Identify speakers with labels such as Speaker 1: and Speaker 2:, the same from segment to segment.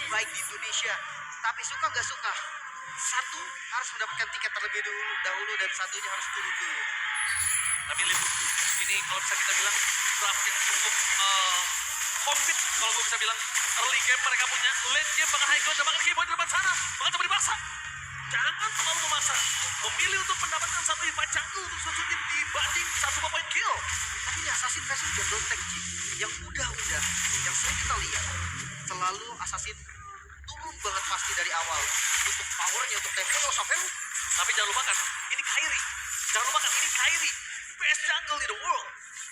Speaker 1: terbaik di Indonesia. Tapi suka nggak suka, satu harus mendapatkan tiket terlebih dahulu dan satunya harus turun dulu.
Speaker 2: Tapi Lim, ini kalau bisa kita bilang draft yang cukup komplit kalau gue bisa bilang. Early game mereka punya, late game bahkan high ground dan bahkan keyboard di depan sana. Bahkan coba dipaksa. Jangan terlalu memaksa. Memilih untuk mendapatkan satu invite jungle untuk Suzuki dibanding satu point kill.
Speaker 1: Tapi ini Assassin versus Jungle Tech G, yang udah yang sering kita lihat, selalu Assassin turun banget pasti dari awal untuk powernya, untuk tempo sampai.
Speaker 2: Tapi jangan lupakan, ini Kairi. Jangan lupakan, ini Kairi. Best jungle in the world.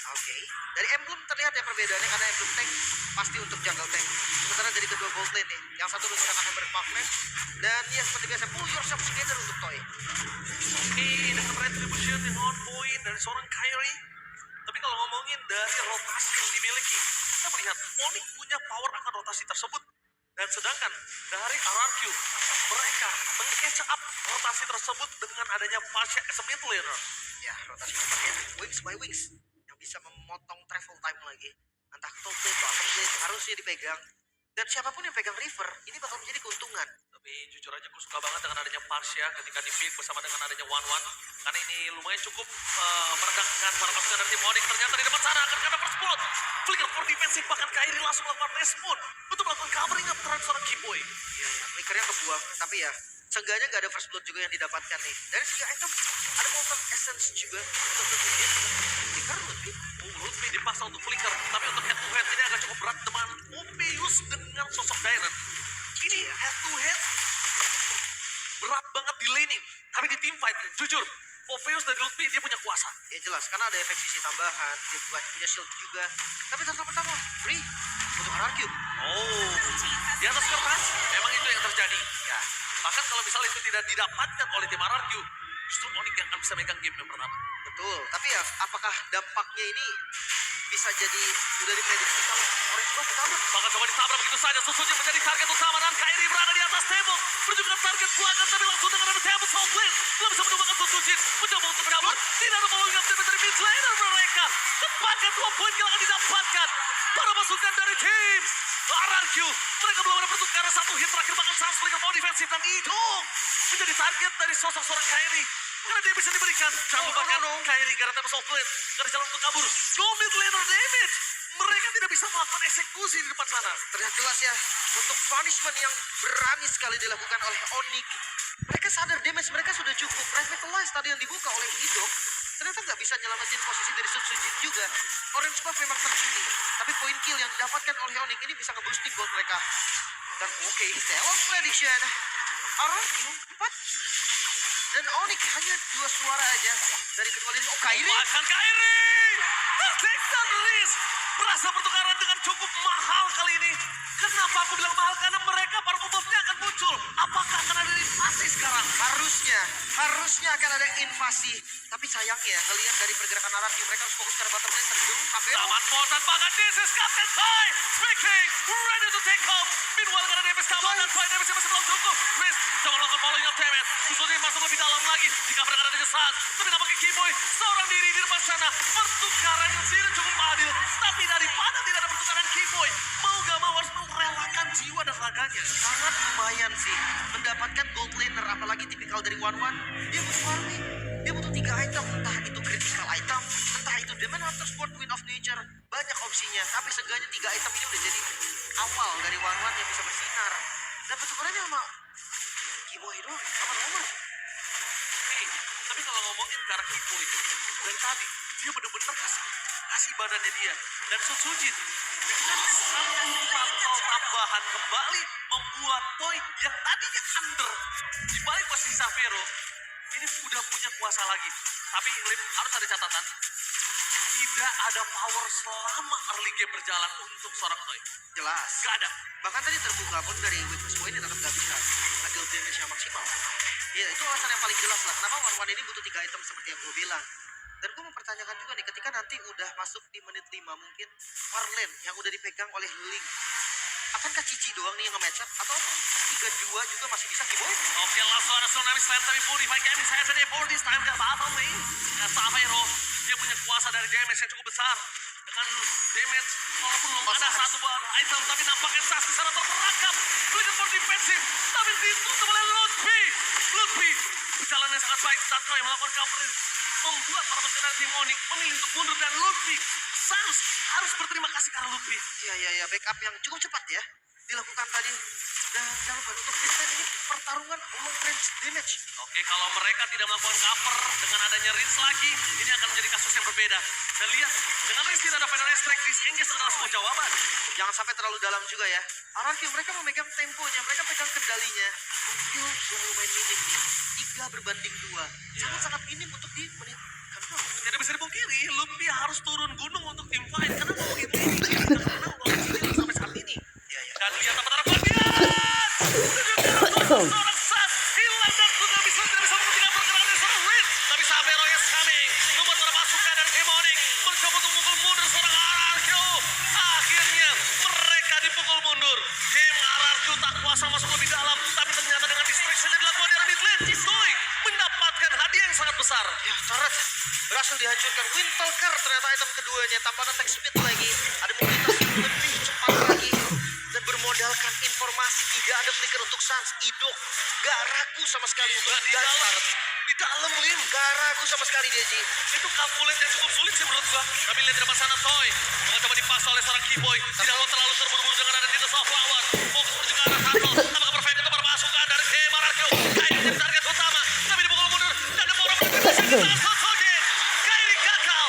Speaker 1: Oke, dari emblem terlihat ya perbedaannya karena emblem tank pasti untuk jungle tank. Sementara dari kedua gold lane nih, yang satu menggunakan hammer magnet dan ya seperti biasa pull yourself together untuk Toy.
Speaker 2: Oke, dengan retribution yang on point dari seorang Kairi. Tapi kalau ngomongin dari rotasi yang dimiliki, kita melihat Onyx punya power akan rotasi tersebut. Dan sedangkan dari RRQ, mereka meng-catch up rotasi tersebut dengan adanya Pasha as a mid laner.
Speaker 1: Ya, rotasi seperti wings by wings yang bisa memotong travel time lagi. Entah top lane, bottom lane harusnya dipegang. Dan siapapun yang pegang river, ini bakal menjadi keuntungan.
Speaker 2: Tapi jujur aja gue suka banget dengan adanya Pasha ketika di pick bersama dengan adanya One. Karena ini lumayan cukup meredamkan para pasukan dari tim Onyx. Ternyata di depan sana akan kena first blood. Flicker for defensif, bahkan Kairi langsung melakukan respon untuk melakukan covering up terhadap seorang Keyboy.
Speaker 1: Iya, ya, flickernya kebuang. Tapi ya, seenggaknya gak ada first blood juga yang didapatkan nih. Dari segi item, ada Molten Essence juga untuk Lutfi. Flicker, Lutfi.
Speaker 2: Lutfi dipaksa untuk flicker, tapi untuk head to head ini agak cukup berat teman. Upius dengan sosok Dairen. Ini head to head berat banget di laning, tapi di team fight jujur Opheus dari Lutfi dia punya kuasa.
Speaker 1: Ya jelas, karena ada efek sisi tambahan, dia punya shield juga. Tapi pertama free untuk RRQ.
Speaker 2: Oh, di atas kertas memang itu yang terjadi.
Speaker 1: Ya,
Speaker 2: Bahkan kalau misalnya itu tidak didapatkan oleh tim RRQ, justru Onyx yang akan bisa megang game yang pertama.
Speaker 1: betul. Tapi ya, apakah dampaknya ini bisa jadi udah diprediksi kalau Orange Buff ditabrak?
Speaker 2: Bahkan coba ditabrak begitu saja, Suzuki menjadi target utama dan Kairi berada di atas table. Menunjukkan target pelanggan tapi langsung dengan ada table soul blade. Belum bisa menemukan Suzuki, mencoba untuk kabur. Tidak ada pembangunan tim dari mid laner mereka. Tepatkah 2 poin yang akan didapatkan para pasukan dari tim RRQ. Mereka belum ada pertukaran satu hit terakhir bahkan sangat flicker power defensif dan itu menjadi target dari sosok seorang Kairi. Karena dia bisa diberikan. Jangan lupakan Kairi gara table soul blade. Gara jalan untuk kabur. No mid laner damage. Mereka tidak bisa melakukan eksekusi di depan sana.
Speaker 1: Terlihat jelas ya, untuk punishment yang berani sekali dilakukan oleh Onyx. Mereka sadar damage mereka sudah cukup. Revitalize tadi yang dibuka oleh Hidok, ternyata nggak bisa nyelamatin posisi dari Subsujit juga. Orange Buff memang terkini, tapi poin kill yang didapatkan oleh Onyx ini bisa nge-boosting buat mereka. Dan oke, Stellar Prediction. RRQ 4. Dan Onyx hanya 2 suara aja dari kedua lini. Oh, Kairi.
Speaker 2: Bahkan Kairi takes risk. Berasa pertukaran dengan cukup mahal kali ini. Kenapa aku bilang mahal? Karena mereka para pembuffnya akan muncul. Apakah akan ada invasi sekarang?
Speaker 1: Harusnya akan ada invasi. Tapi sayangnya, ngelihat dari pergerakan RRQ, mereka harus fokus ke bottom lane terlebih dahulu. Sampai
Speaker 2: Taman Potan bahkan this is Captain Kai speaking, ready to take off. Meanwhile karena damage kawan dan Kai damage masih belum cukup. Risk coba melakukan following up damage. Susunya masuk lebih dalam lagi. Jika mereka ada kesan, tapi nampaknya Keyboy seorang diri di depan sana. Pertukaran yang tidak cukup adil. Tapi daripada tidak ada pertukaran Keyboy, mau gak mau harus merelakan jiwa dan raganya.
Speaker 1: sangat lumayan sih mendapatkan gold laner, apalagi tipikal dari One. Dia butuh farming, dia butuh 3 item, entah itu critical item, entah itu Demon Hunter Sword, Wind of Nature, banyak opsinya. Tapi seenggaknya 3 item ini udah jadi awal dari One yang bisa bersinar. Dan pertukarannya sama Keyboy doang, sama nomor.
Speaker 2: Hey, tapi kalau ngomongin ke arah Keyboy, dari tadi dia bener-bener kasih badannya dia. Dan Sutsujin dengan satu fatal tambahan kembali membuat Toy yang tadinya under di balik posisi Xavero ini udah punya kuasa lagi. Tapi Lim, harus ada catatan, tidak ada power selama early game berjalan untuk seorang Toy.
Speaker 1: Jelas.
Speaker 2: Gak ada.
Speaker 1: Bahkan tadi terbuka pun dari weakness point tetap gak bisa nge-deal damage yang maksimal. Ya itu alasan yang paling jelas lah. Kenapa One ini butuh 3 item seperti yang gue bilang. Dan gue mempertanyakan juga nih, ketika nanti udah masuk di menit 5 mungkin Farlane yang udah dipegang oleh Link, akankah Cici doang nih yang nge-match up? Atau 3-2 juga masih bisa Keyboy?
Speaker 2: Oke, langsung ada Tsunami Slam tapi Purify Gaming saya jadi for this time gak apa-apa nih. Xavero dia punya kuasa dari damage yang cukup besar. Dengan damage walaupun belum ada satu item tapi nampaknya Sas di sana terperangkap. Belikan defensif, tapi ditutup oleh Lutfi. Lutfi berjalan yang sangat baik, dan Troy melakukan cover, membuat para pasukan dari tim Onyx memilih untuk mundur, dan Lutfi Suns harus berterima kasih karena Lutfi.
Speaker 1: Iya, backup yang cukup cepat ya dilakukan tadi. Dan jangan lupa untuk defense ini pertarungan long range damage.
Speaker 2: Oke, kalau mereka tidak melakukan cover dengan adanya Rins lagi, ini akan menjadi kasus yang berbeda. Dan lihat, dengan Rins tidak ada final extract, disengage adalah sebuah jawaban.
Speaker 1: Jangan sampai terlalu dalam juga ya. Anarki mereka memegang temponya, mereka pegang kendalinya. Mungkin yang lumayan minim nih. 3 berbanding 2. Sangat-sangat minim untuk di menit kedua.
Speaker 2: Tidak bisa dipungkiri, Luffy harus turun gunung untuk tim fight. Karena mau ini dia tidak menang lawan Shinigami sampai saat ini. Dan lihat apa taruh seorang Sas hilang dan tidak bisa menghentikan pergerakan dari seorang Rins. Tapi Savero is coming, membuat para pasukan dari tim Onyx mencoba untuk memukul mundur seorang RRQ. Akhirnya mereka dipukul mundur. Tim RRQ tak kuasa masuk lebih dalam, tapi ternyata dengan distraction yang dilakukan dari mid lane, Toy mendapatkan hadiah yang sangat besar.
Speaker 1: Ya, turret berhasil dihancurkan. Windtalker ternyata item keduanya. Tanpa attack speed lagi. Ada mobilitas yang lebih cepat lagi. Dan bermodalkan informasi, tidak ada flicker untuk Sans. Idok gak ragu sama sekali.
Speaker 2: Di dalam Lim.
Speaker 1: Gak ragu sama sekali dia, Ji.
Speaker 2: Itu kalkulat yang cukup sulit sih menurut gua. Tapi lihat di depan sana Toy mencoba dipaksa oleh seorang Keyboy. Tidak mau terlalu terburu-buru dengan ada Nito Flower. Fokus menuju ke arah Hustle. Apakah perfect untuk para pasukan dari tim RRQ? Kairi jadi target utama. Tapi dipukul mundur. Dan ada orang mendeteksi Kairi gagal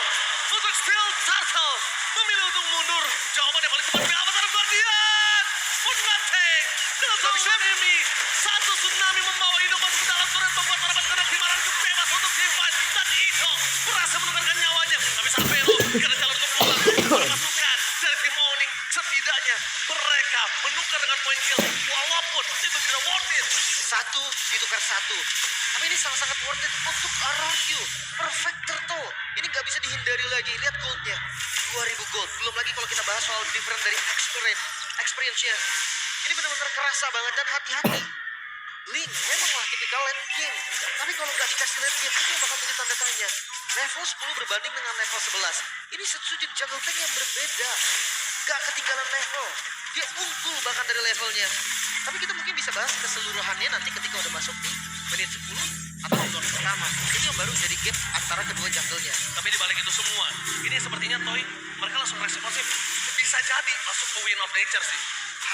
Speaker 2: untuk Steel Turtle. Memilih untuk mundur. Jawaban yang paling tepat dari Avatar Guardian. Unmate. Dengan tsunami. Satu tsunami membawa Indo masuk ke dalam turret, membuat para pasukan dari tim RRQ bebas untuk tim fight. Dan Indo berhasil menukarkan nyawanya. Tapi Savero kena jalan untuk pulang. Para pasukan dari tim Onyx setidaknya mereka menukar dengan poin kill. Walaupun itu tidak worth it.
Speaker 1: 1 ditukar 1. Tapi ini sangat-sangat worth it untuk RRQ. Perfect Turtle. Ini gak bisa dihindari lagi. Lihat goldnya. 2000 gold. Belum lagi kalau kita bahas soal different dari experience-nya. Ini benar-benar kerasa banget dan hati-hati. Link memanglah tipikal late game. Tapi kalau nggak dikasih late game itu yang bakal jadi tanda tanya. Level 10 berbanding dengan level 11. Ini Setsujin jungle tank yang berbeda. Gak ketinggalan level. Dia unggul bahkan dari levelnya. Tapi kita mungkin bisa bahas keseluruhannya nanti ketika udah masuk di menit 10 atau zone pertama. Ini yang baru jadi gap antara kedua jungle-nya.
Speaker 2: Tapi dibalik itu semua, ini sepertinya Toy mereka langsung responsif. Bisa jadi masuk ke Win of Nature sih.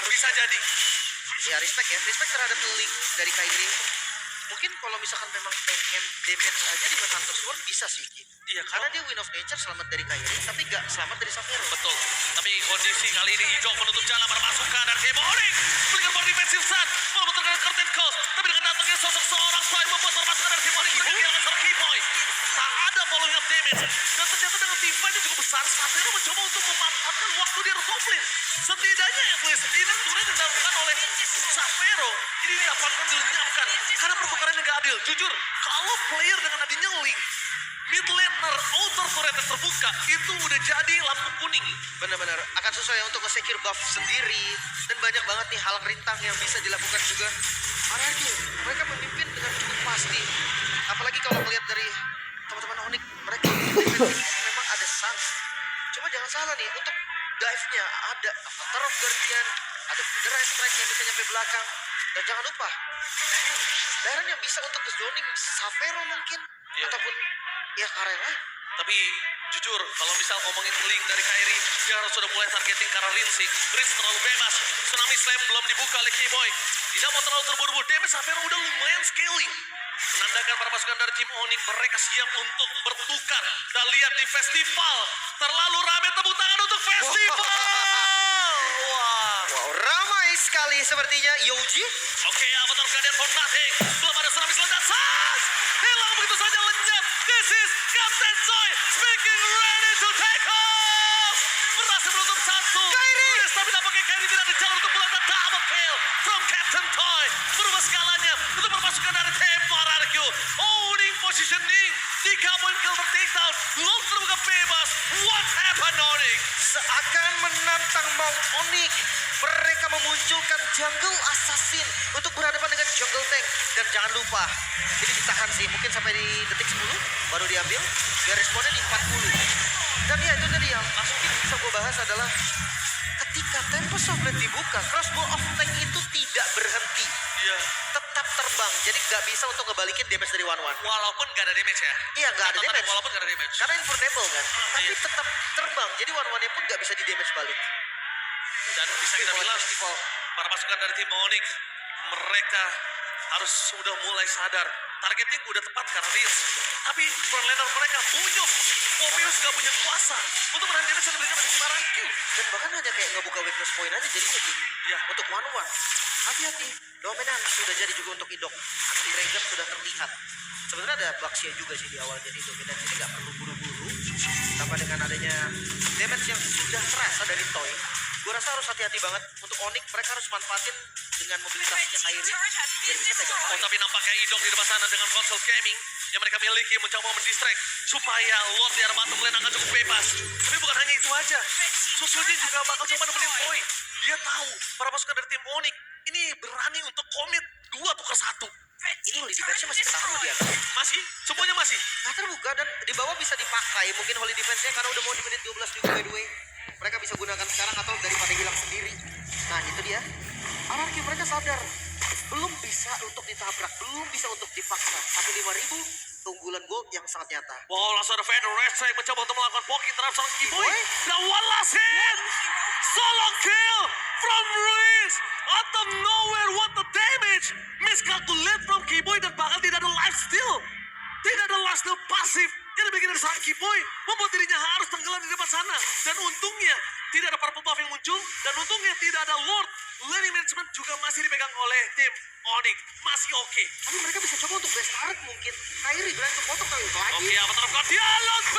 Speaker 2: Bisa jadi.
Speaker 1: Ya respect ya, respect terhadap link dari Kairi. Mungkin kalau misalkan memang pengen damage aja di Hunter Sword bisa sih.
Speaker 2: Iya,
Speaker 1: Karena dia Win of Nature selamat dari Kairi, tapi gak selamat dari Savero.
Speaker 2: betul. Tapi kondisi kali ini Ijo menutup jalan para pasukan dan tim Onyx berikan for defensive set walaupun terkena curtain cost. Tapi dengan datangnya sosok seorang Toy membuat para pasukan dari tim Onyx mereka kehilangan seorang Keyboy. Tak ada following up damage. Dan ternyata dengan tim fight yang cukup besar, Savero mencoba untuk memanfaatkan waktu dia top lane. Setidaknya at least ini turret yang dilakukan oleh Savero ini didapatkan dilenyapkan karena pertukaran yang gak adil. Jujur, kalau player dengan adanya Link mid laner outer turret yang terbuka itu udah jadi lampu kuning.
Speaker 1: Benar-benar akan susah ya untuk nge-secure buff sendiri. Dan banyak banget nih hal rintang yang bisa dilakukan juga. RRQ, mereka memimpin dengan cukup pasti. Apalagi kalau melihat dari teman-teman Onyx, mereka defensif memang ada Sans. Cuma jangan salah nih, untuk dive-nya ada Avatar of Guardian, ada Federa Strike yang bisa nyampe belakang. Dan jangan lupa, Baron yang bisa untuk zoning Savero mungkin.
Speaker 2: Iya.
Speaker 1: Ataupun ya Karen lain.
Speaker 2: Tapi jujur, kalau misal ngomongin Link dari Kairi, dia harus sudah mulai targeting ke arah Rinsik. Rins terlalu bebas. Tsunami Slam belum dibuka oleh Keyboy. Tidak mau terlalu terburu-buru. Damage Savero udah lumayan scaling. Menandakan para pasukan dari tim Onyx mereka siap untuk bertukar. Dan lihat di festival. Terlalu ramai, tepuk tangan untuk festival. Wah.
Speaker 1: Wow, ramai sekali sepertinya Yoji.
Speaker 2: Oke, Avatar Guardian for nothing. Belum ada Tsunami Slam dan Sans. Hilang begitu saja lenyap. This is Captain Toy speaking ready to take off. Berhasil menutup satu.
Speaker 1: Kairi.
Speaker 2: Tapi tampaknya Kairi tidak ada jalan untuk melakukan double kill from Captain Toy. Berubah skalanya untuk berpasukan dari tim RRQ. Owning positioning. 3 poin kill ter-takedown. Long terbuka bebas. What happened, Onyx?
Speaker 1: Seakan menantang Mount Onyx. Mereka memunculkan jungle assassin untuk berhadapan dengan jungle tank. Dan jangan lupa, ini ditahan sih. Mungkin sampai di detik 10 baru diambil. Biar responnya di 40. Dan ya itu tadi yang mungkin bisa gue bahas adalah ketika Tempest of Blade dibuka, Crossbow of Tank itu tidak berhenti terbang, jadi nggak bisa untuk ngebalikin damage dari One One.
Speaker 2: Walaupun gak ada damage ya.
Speaker 1: Iya, nggak ada
Speaker 2: Catatannya
Speaker 1: damage.
Speaker 2: Walaupun gak ada damage.
Speaker 1: Karena invulnerable kan, tapi
Speaker 2: Iya.
Speaker 1: tetap terbang, jadi One One-nya pun nggak bisa di damage balik.
Speaker 2: Dan bisa kita bilang
Speaker 1: Festival.
Speaker 2: para pasukan dari tim Onyx mereka harus sudah mulai sadar targeting udah tepat karena Riz. Tapi frontlaner mereka bunyuk. Popius gak punya kuasa untuk menahan damage yang diberikan dari tim RRQ.
Speaker 1: Dan bahkan hanya kayak ngebuka weakness point aja jadinya sih.
Speaker 2: Ya,
Speaker 1: Untuk One One, hati-hati. Dominance sudah jadi juga untuk Idok. Anti Regen sudah terlihat. Sebenarnya ada Baxia juga sih di awal, jadi dominance ini nggak perlu buru-buru. Tanpa dengan adanya damage yang sudah terasa dari Toy, gue rasa harus hati-hati banget. Untuk Onyx, mereka harus manfaatin dengan mobilitasnya Kairi biar bisa pegang
Speaker 2: oh,
Speaker 1: fight.
Speaker 2: tapi nampaknya Idok di depan sana dengan konsol gaming yang mereka miliki mencoba mendistract supaya Lord di arah batu kalian akan cukup bebas. Tapi bukan hanya itu aja. Susujin juga bakal coba nemenin Toy. Dia tahu para pasukan dari tim Onyx ini berani untuk komit 2 tukar 1.
Speaker 1: Ini Holy Defense-nya masih ketahan loh dia.
Speaker 2: Masih, semuanya masih.
Speaker 1: Nah terbuka dan di bawah bisa dipakai mungkin Holy Defense-nya karena udah mau di menit 12 juga by the way. Mereka bisa gunakan sekarang atau daripada hilang sendiri. Nah itu dia. RRQ mereka sadar belum bisa untuk ditabrak, belum bisa untuk dipaksa. Tapi 5.000 keunggulan gold yang sangat nyata.
Speaker 2: Wow, langsung ada Vader Strike mencoba untuk melakukan poking terhadap seorang Keyboy.
Speaker 1: Keyboy?
Speaker 2: Dan one last hit. Solo kill from Ruiz. Out of nowhere, what the damage. Miscalculate from Keyboy dan bahkan tidak ada life steal. Tidak ada last steal pasif yang dibikin dari seorang Keyboy. Membuat dirinya harus tenggelam di depan sana. Dan untungnya tidak ada purple buff yang muncul. Dan untungnya tidak ada Lord. Lane management juga masih dipegang oleh tim Onyx. Masih oke.
Speaker 1: Tapi mereka bisa coba untuk best turret mungkin. Kairi berani untuk potong kali itu lagi.
Speaker 2: Oke, Avatar of God dialog B.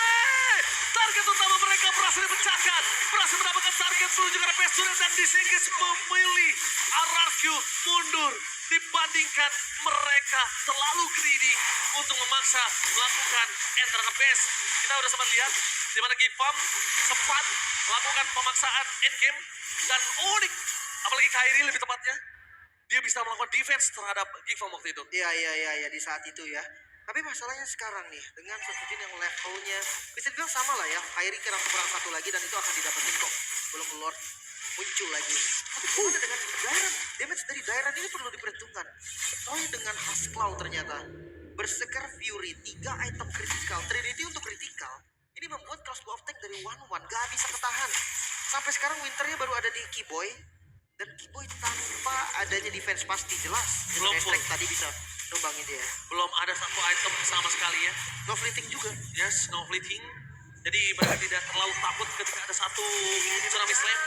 Speaker 2: Target utama mereka berhasil dipecahkan. Berhasil mendapatkan target menuju ke arah Pesturant dan disengage memilih RRQ mundur. Dibandingkan mereka terlalu greedy untuk memaksa melakukan enter the base. Kita udah sempat lihat di mana Gifam sempat melakukan pemaksaan endgame dan Onyx, apalagi Kairi lebih tepatnya, dia bisa melakukan defense terhadap Gifam waktu itu.
Speaker 1: Iya di saat itu ya. Tapi masalahnya sekarang nih dengan Sujin yang levelnya bisa dibilang sama lah ya. Kairi kurang satu lagi dan itu akan didapetin kok. Belum Lord muncul lagi. Tapi gimana dengan Dairan? Damage dari Dairan ini perlu diperhitungkan. Toy dengan Hasclaw ternyata. Berserker Fury, 3 item kritikal. Trinity untuk kritikal. Ini membuat crossbow of tank dari One One gak bisa ketahan. Sampai sekarang Winternya baru ada di Keyboy. Dan Keyboy tanpa adanya defense pasti jelas.
Speaker 2: Belum full.
Speaker 1: Strike tadi bisa numbangin dia.
Speaker 2: Belum ada satu item sama sekali ya.
Speaker 1: No fleeting juga.
Speaker 2: Yes, no fleeting. Jadi mereka tidak terlalu takut ketika ada satu tsunami slam.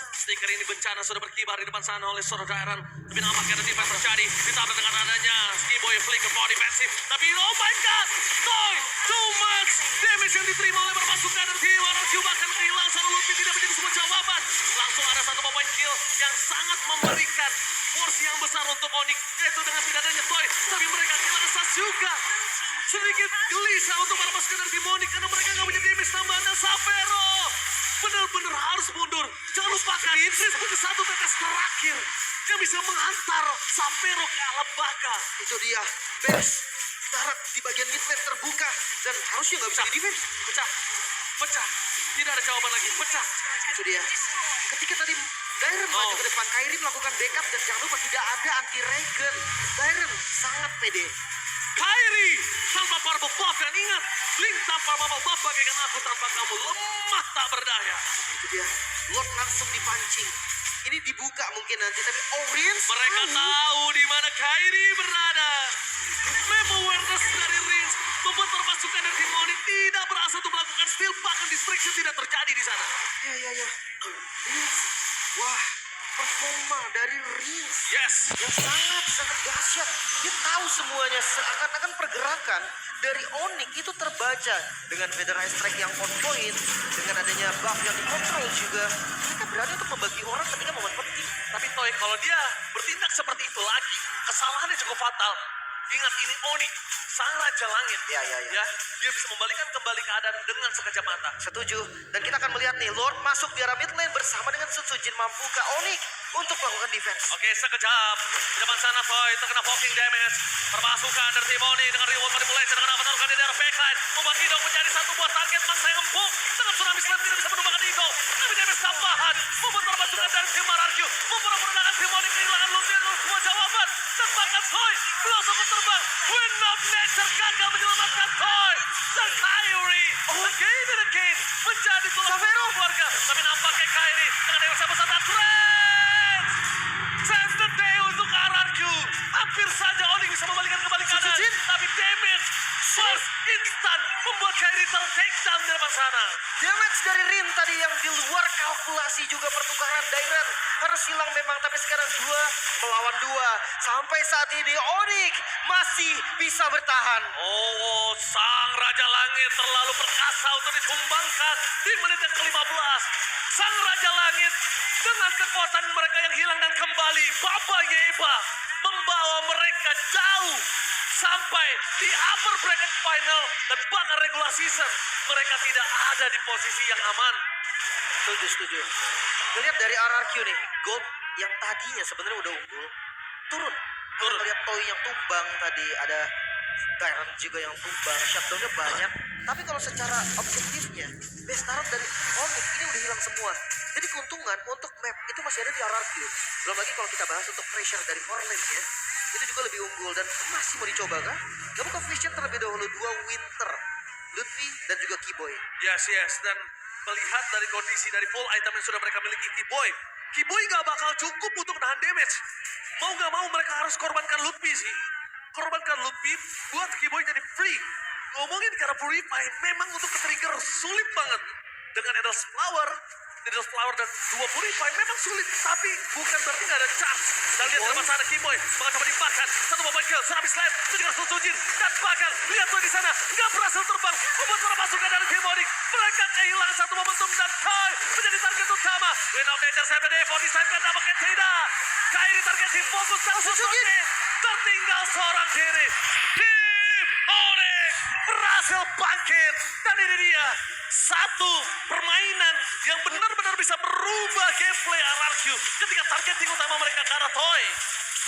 Speaker 2: Stiker ini bencana sudah berkibar di depan sana oleh seorang Dairan. Tapi nampaknya ada defense terjadi. Ditambah dengan adanya Skiboy flick ke body defensive. Tapi oh my god, Toy, too much damage yang diterima oleh pasukan dari tim RRQ. Bahkan kehilangan sana Luffy tidak menjadi sebuah jawaban. Langsung ada satu point kill yang sangat memberikan porsi yang besar untuk Onyx. Yaitu dengan tidak adanya Toy. Tapi mereka kehilangan Sas juga. Sedikit gelisah untuk para pasukan dari tim Onyx karena mereka nggak punya damage tambahan. Dan Sapero benar-benar harus mundur. Jangan lupakan, Riz punya satu tetes terakhir yang bisa menghantar Sapero ke alam baka.
Speaker 1: Itu dia. Best. Darat di bagian mid lane terbuka. Dan harusnya nggak bisa di defense.
Speaker 2: Pecah, pecah. Tidak ada jawaban lagi, pecah.
Speaker 1: Itu dia. Ketika tadi Dairen maju ke depan, Kairi melakukan backup dan jangan lupa tidak ada anti regen. Dairen sangat pede.
Speaker 2: Kairi tanpa purple buff dan ingat, Link tanpa bubble buff bagaikan aku tanpa kamu lemah tak berdaya.
Speaker 1: Itu dia. Lord langsung dipancing. Ini dibuka mungkin nanti, tapi Orange
Speaker 2: Mereka tahu di mana Kairi berada. Map awareness dari Riz membuat pasukan dari tim Onyx tidak berhasil untuk melakukan steal, bahkan distraction tidak terjadi di sana.
Speaker 1: Ya. Riz. Wah, performa dari Riz
Speaker 2: Yes.
Speaker 1: yang sangat dahsyat. Dia tahu semuanya, seakan-akan pergerakan dari Onyx itu terbaca dengan Federal Strike yang on point, dengan adanya buff yang dikontrol juga. Mereka berani untuk membagi orang ketika momen penting.
Speaker 2: Tapi Toy, kalau dia bertindak seperti itu lagi, kesalahannya cukup fatal. Ingat, ini Onyx, sang raja langit.
Speaker 1: Ya.
Speaker 2: Dia bisa membalikan kembali keadaan dengan sekejap mata.
Speaker 1: Setuju. Dan kita akan melihat nih, Lord masuk di arah mid lane bersama dengan Sujin mampukah Onyx untuk melakukan defense.
Speaker 2: Oke, sekejap. Di depan sana Toy terkena poking damage. Permasukan dari tim Onyx dengan reward manipulation dengan avatar di daerah backline. Membuat Idok menjadi satu buah target masa yang empuk. Dengan tsunami slam tidak bisa menumbangkan Idok. Tapi damage tambahan membuat permasukan dari tim RRQ. Mempermudah Tim Onyx kehilangan Luffy dengan semua jawaban. dan bahkan Toy langsung terbang. Wind of Nature gagal menyelamatkan Toy. Dan Kyrie again and again menjadi tulang punggung keluarga. Tapi nampaknya Kyrie dengan dewasa bersama Trent. Save the day untuk RRQ. Hampir saja Onyx bisa membalikan kembali kanan.
Speaker 1: Sujin.
Speaker 2: Tapi damage first instant membuat Kyrie ter-take down di depan sana.
Speaker 1: Damage dari Rin tadi yang di luar kalkulasi juga pertukaran Direct harus hilang memang, tapi sekarang 2 melawan 2. Sampai saat ini Onyx masih bisa bertahan.
Speaker 2: Oh, sang Raja Langit terlalu perkasa untuk ditumbangkan di menit yang ke-15. Sang Raja Langit dengan kekuatan mereka yang hilang dan kembali Baba Yeba membawa mereka jauh sampai di upper bracket final dan bahkan regular season mereka tidak ada di posisi yang aman.
Speaker 1: Setuju. Lihat dari RRQ nih, Gold yang tadinya sebenarnya udah unggul turun. Lihat Toy yang tumbang tadi, ada Tyrant juga yang tumbang, shutdownnya banyak. Tapi kalau secara objektifnya, best start dari Onyx ini udah hilang semua. Jadi keuntungan untuk map itu masih ada di RRQ. Belum lagi kalau kita bahas untuk pressure dari core lane-nya, itu juga lebih unggul dan masih mau dicoba kan? Gak buka Vision terlebih dahulu, 2 Winter, Lutfi dan juga Keyboy.
Speaker 2: Yes, dan melihat dari kondisi dari full item yang sudah mereka miliki, Keyboy gak bakal cukup untuk nahan damage. Mau gak mau mereka harus korbankan Lutfi sih. Korbankan Lutfi buat Keyboy jadi free. Ngomongin cara Purify, memang untuk ke-trigger sulit banget. Dengan Edel's Flower dan 2 Purify memang sulit, tapi bukan berarti gak ada chance. Dan lihat di depan sana Keyboy bakal coba dimakan. Satu mobile kill, Tsunami Slam, itu juga Sujin. Dan bahkan lihat tuh di sana, gak berhasil terbang. Membuat para pasukan dari Team Onyx. Mereka kehilangan satu momentum dan Toy menjadi target utama. Wind of Nature 7 day, 47 kan nampaknya tidak. Kyrie targetin fokus dan Sujin tertinggal seorang diri. Team Onyx berhasil bangkit. Dan ini dia, satu permainan yang benar-benar bisa merubah gameplay RRQ ketika targeting utama mereka ke arah Toy.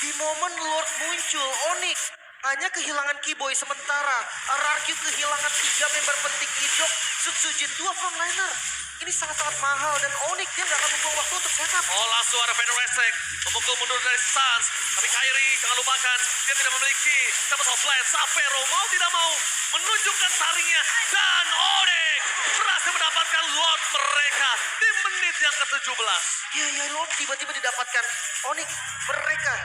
Speaker 1: Di momen Lord muncul, Onyx hanya kehilangan Keyboy, sementara RRQ kehilangan 3 member penting, Idok, Sutsujin, 2 frontliner. Ini sangat-sangat mahal dan Onyx dia nggak akan membuang waktu untuk setup.
Speaker 2: Oh, langsung ada Vader Restrict memukul mundur dari Suns. Tapi Kyrie jangan lupakan, dia tidak memiliki Tempest of Light. Savero mau tidak mau menunjukkan taringnya. Dan Onyx berhasil mendapatkan Lord mereka di menit yang ke-17.
Speaker 1: Ya, Lord tiba-tiba didapatkan. Onyx mereka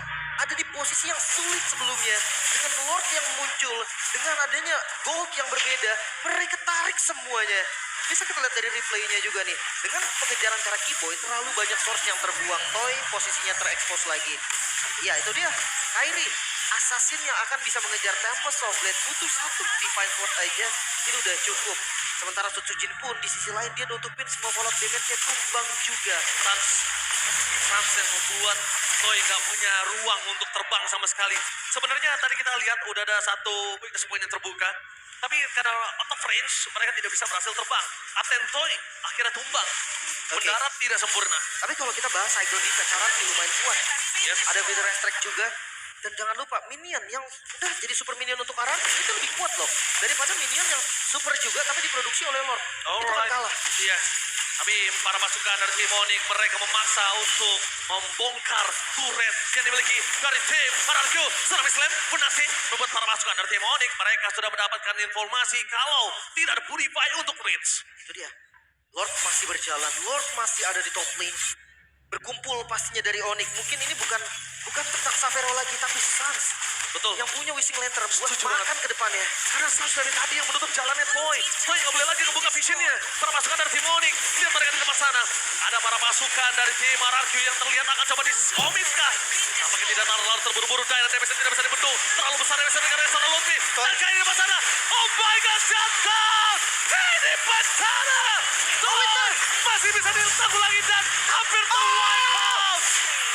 Speaker 1: ada di posisi yang sulit sebelumnya. Dengan Lord yang muncul, dengan adanya Gold yang berbeda, mereka tarik semuanya. Bisa kita lihat dari replaynya juga nih. Dengan pengejaran cara Keyboy, terlalu banyak source yang terbuang. Toy posisinya terekspos lagi. Ya, itu dia. Kyrie, assassin yang akan bisa mengejar Tempest of Blade. Butuh 1 Divine Sword aja, itu udah cukup. Sementara Sutsujin pun di sisi lain dia nutupin semua follow-up damage-nya, tumbang juga.
Speaker 2: Sans yang membuat Toy gak punya ruang untuk terbang sama sekali. Sebenarnya tadi kita lihat udah ada satu weakness point yang terbuka. Tapi karena out of range, mereka tidak bisa berhasil terbang. Kapten Toy akhirnya tumbang. Mendarat tidak sempurna.
Speaker 1: Tapi kalau kita bahas Cyclone Defense, Araki lumayan kuat.
Speaker 2: Yes.
Speaker 1: Ada Vader Restrict juga. Dan jangan lupa, minion yang udah jadi super minion untuk Araki itu lebih kuat loh. Daripada minion yang super juga tapi diproduksi oleh Lord. Itu kan kalah.
Speaker 2: Iya. Tapi para pasukan dari Team Onyx mereka memaksa untuk membongkar turret yang dimiliki dari tim RRQ. Tsunami Slam berhasil membuat para pasukan dari Team Onyx mereka sudah mendapatkan informasi kalau tidak ada Purify untuk Reach.
Speaker 1: Itu dia. Lord masih berjalan. Lord masih ada di top lane. Berkumpul pastinya dari Onyx. Mungkin ini bukan tentang Savero lagi, tapi Sans.
Speaker 2: Betul.
Speaker 1: Yang punya Wishing Lantern buat
Speaker 2: Setuju
Speaker 1: makan
Speaker 2: banget.
Speaker 1: ke depannya.
Speaker 2: Karena Sans dari tadi yang menutup jalannya Toy. Toy nggak boleh lagi ngebuka visionnya. Para pasukan dari Team Onyx. Lihat mereka di depan sana. Ada para pasukan dari tim RRQ yang terlihat akan coba disomitkah. Apakah tidak terlalu terburu-buru. Direct damage tidak bisa dibendung. Terlalu besar damage dari seorang Lutfi. Dan Kyrie di depan sana. Oh my god, shutdown. Kyrie di depan sana. Toy masih bisa ditanggulangi dan hampir wipe out.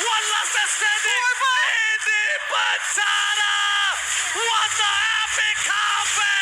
Speaker 2: One last man standing. Ini bencana. What the epic comeback.